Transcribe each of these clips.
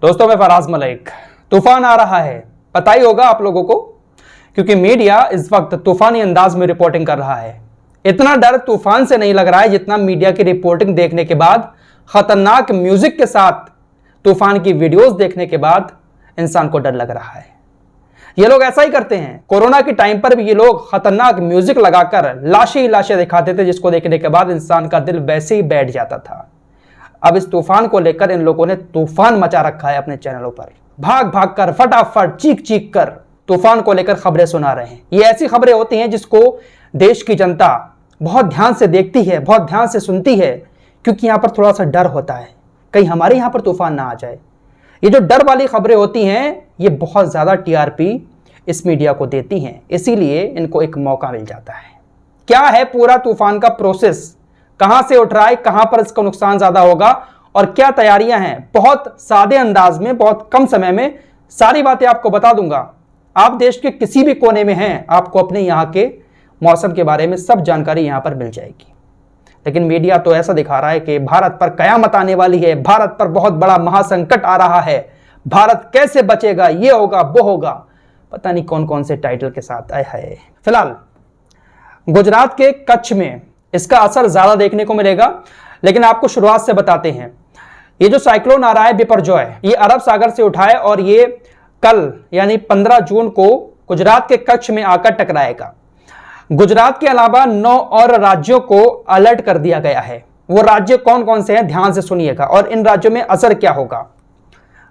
दोस्तों मैं फराज मलिक। तूफान आ रहा है, पता ही होगा आप लोगों को, क्योंकि मीडिया इस वक्त तूफानी अंदाज में रिपोर्टिंग कर रहा है। इतना डर तूफान से नहीं लग रहा है जितना मीडिया की रिपोर्टिंग देखने के बाद, खतरनाक म्यूजिक के साथ तूफान की वीडियोस देखने के बाद इंसान को डर लग रहा है। ये लोग ऐसा ही करते हैं। कोरोना के टाइम पर भी ये लोग खतरनाक म्यूजिक लगाकर लाशें ही लाशें दिखाते थे, जिसको देखने के बाद इंसान का दिल वैसे ही बैठ जाता था। अब इस तूफान को लेकर इन लोगों ने तूफान मचा रखा है अपने चैनलों पर। भाग भाग कर, फटाफट, चीख चीख कर तूफान को लेकर खबरें सुना रहे हैं। ये ऐसी खबरें होती हैं जिसको देश की जनता बहुत ध्यान से देखती है, बहुत ध्यान से सुनती है, क्योंकि यहां पर थोड़ा सा डर होता है कहीं हमारे यहां पर तूफान ना आ जाए। ये जो डर वाली खबरें होती हैं ये बहुत ज्यादा टीआरपी इस मीडिया को देती हैं, इसीलिए इनको एक मौका मिल जाता है। क्या है पूरा तूफान का प्रोसेस, कहां से उठ रहा है, कहां पर इसका नुकसान ज्यादा होगा और क्या तैयारियां हैं, बहुत सादे अंदाज में, बहुत कम समय में सारी बातें आपको बता दूंगा। आप देश के किसी भी कोने में हैं, आपको अपने यहाँ के मौसम के बारे में सब जानकारी यहाँ पर मिल जाएगी। लेकिन मीडिया तो ऐसा दिखा रहा है कि भारत पर कयामत आने वाली है, भारत पर बहुत बड़ा महासंकट आ रहा है, भारत कैसे बचेगा, ये होगा वो होगा, पता नहीं कौन कौन से टाइटल के साथ आया है। फिलहाल गुजरात के कच्छ में इसका असर ज्यादा देखने को मिलेगा, लेकिन आपको शुरुआत से बताते हैं। ये जो साइक्लोन आ रहा है बिपरजॉय, ये अरब सागर से उठा है और ये कल यानी 15 जून को गुजरात के कच्छ में आकर टकराएगा। गुजरात के अलावा 9 और राज्यों को अलर्ट कर दिया गया है। वो राज्य कौन कौन से हैं ध्यान से सुनिएगा और इन राज्यों में असर क्या होगा।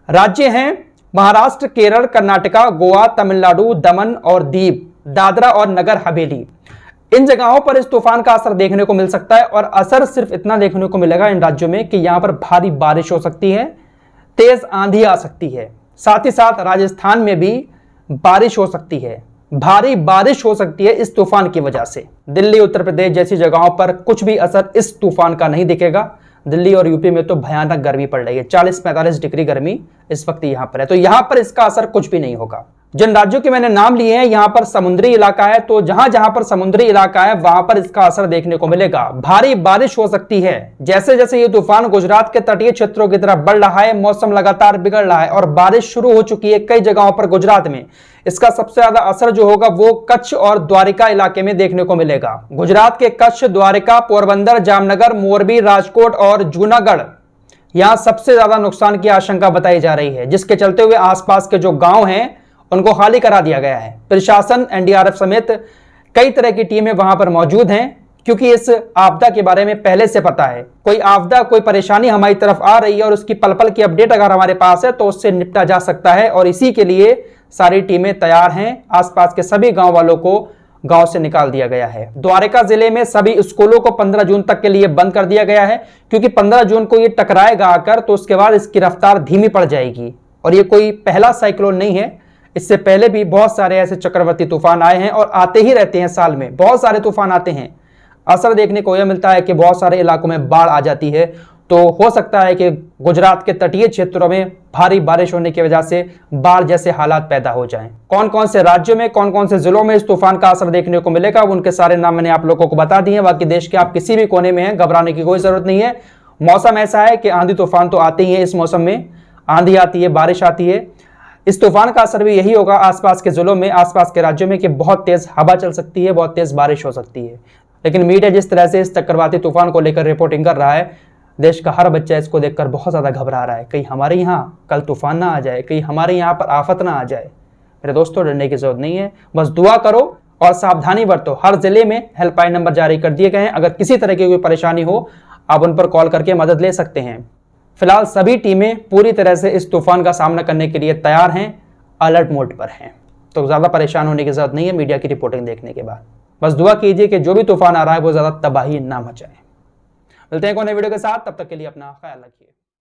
राज्य हैं महाराष्ट्र, केरल, कर्नाटका, गोवा, तमिलनाडु, दमन और दीव, दादरा और नगर हवेली। इन जगहों पर इस तूफान का असर देखने को मिल सकता है और असर सिर्फ इतना देखने को मिलेगा इन राज्यों में कि यहां पर भारी बारिश हो सकती है, तेज आंधी आ सकती है, साथ ही साथ राजस्थान में भी बारिश हो सकती है, भारी बारिश हो सकती है इस तूफान की वजह से। दिल्ली, उत्तर प्रदेश जैसी जगहों पर कुछ भी असर इस तूफान का नहीं दिखेगा। दिल्ली और यूपी में तो भयानक गर्मी पड़ रही है, 40-45 डिग्री गर्मी इस वक्त यहां पर है, तो यहां पर इसका असर कुछ भी नहीं होगा। जिन राज्यों के मैंने नाम लिए हैं यहां पर समुद्री इलाका है, तो जहां जहां पर समुद्री इलाका है वहां पर इसका असर देखने को मिलेगा। भारी बारिश हो सकती है। जैसे जैसे ये तूफान गुजरात के तटीय क्षेत्रों की तरफ बढ़ रहा है, मौसम लगातार बिगड़ रहा है और बारिश शुरू हो चुकी है कई जगहों पर गुजरात में। इसका सबसे ज्यादा असर जो होगा वो कच्छ और द्वारिका इलाके में देखने को मिलेगा। गुजरात के कच्छ, द्वारिका, पोरबंदर, जामनगर, मोरबी, राजकोट और जूनागढ़, यहां सबसे ज्यादा नुकसान की आशंका बताई जा रही है, जिसके चलते हुए आसपास के जो गांव हैं उनको खाली करा दिया गया है। प्रशासन, एनडीआरएफ समेत कई तरह की टीमें वहां पर मौजूद हैं, क्योंकि इस आपदा के बारे में पहले से पता है। कोई आपदा, कोई परेशानी हमारी तरफ आ रही है और उसकी पल पल की अपडेट अगर हमारे पास है तो उससे निपटा जा सकता है, और इसी के लिए सारी टीमें तैयार हैं। आसपास के सभी गांव वालों को गांव से निकाल दिया गया है। द्वारका जिले में सभी स्कूलों को 15 जून तक के लिए बंद कर दिया गया है, क्योंकि 15 जून को ये टकराएगा आकर, तो उसके बाद इसकी रफ्तार धीमी पड़ जाएगी। और ये कोई पहला साइक्लोन नहीं है, इससे पहले भी बहुत सारे ऐसे चक्रवर्ती तूफान आए हैं और आते ही रहते हैं। साल में बहुत सारे तूफान आते हैं। असर देखने को यह मिलता है कि बहुत सारे इलाकों में बाढ़ आ जाती है, तो हो सकता है कि गुजरात के तटीय क्षेत्रों में भारी बारिश होने की वजह से बाढ़ जैसे हालात पैदा हो जाएं। कौन कौन से राज्यों में, कौन कौन से जिलों में इस तूफान का असर देखने को मिलेगा, उनके सारे नाम मैंने आप लोगों को बता दिए हैं। बाकी देश के आप किसी भी कोने में हैं, घबराने की कोई जरूरत नहीं है। मौसम ऐसा है कि आंधी तूफान तो आते ही है। इस मौसम में आंधी आती है, बारिश आती है। इस तूफान का असर भी यही होगा आसपास के जिलों में, आसपास के राज्यों में, कि बहुत तेज हवा चल सकती है, बहुत तेज बारिश हो सकती है। लेकिन मीडिया जिस तरह से इस चक्रवाती तूफान को लेकर रिपोर्टिंग कर रहा है, देश का हर बच्चा इसको देखकर बहुत ज्यादा घबरा रहा है। कहीं हमारे यहाँ कल तूफान ना आ जाए, कहीं हमारे यहाँ पर आफत ना आ जाए। मेरे दोस्तों, डरने की जरूरत नहीं है, बस दुआ करो और सावधानी बरतो। हर जिले में हेल्पलाइन नंबर जारी कर दिए गए हैं। अगर किसी तरह की कोई परेशानी हो आप उन पर कॉल करके मदद ले सकते हैं। फिलहाल सभी टीमें पूरी तरह से इस तूफान का सामना करने के लिए तैयार हैं, अलर्ट मोड पर हैं, तो ज्यादा परेशान होने की जरूरत नहीं है मीडिया की रिपोर्टिंग देखने के बाद। बस दुआ कीजिए कि जो भी तूफान आ रहा है वो ज्यादा तबाही ना मचाए। मिलते हैं एक और नए वीडियो के साथ, तब तक के लिए अपना ख्याल रखिए।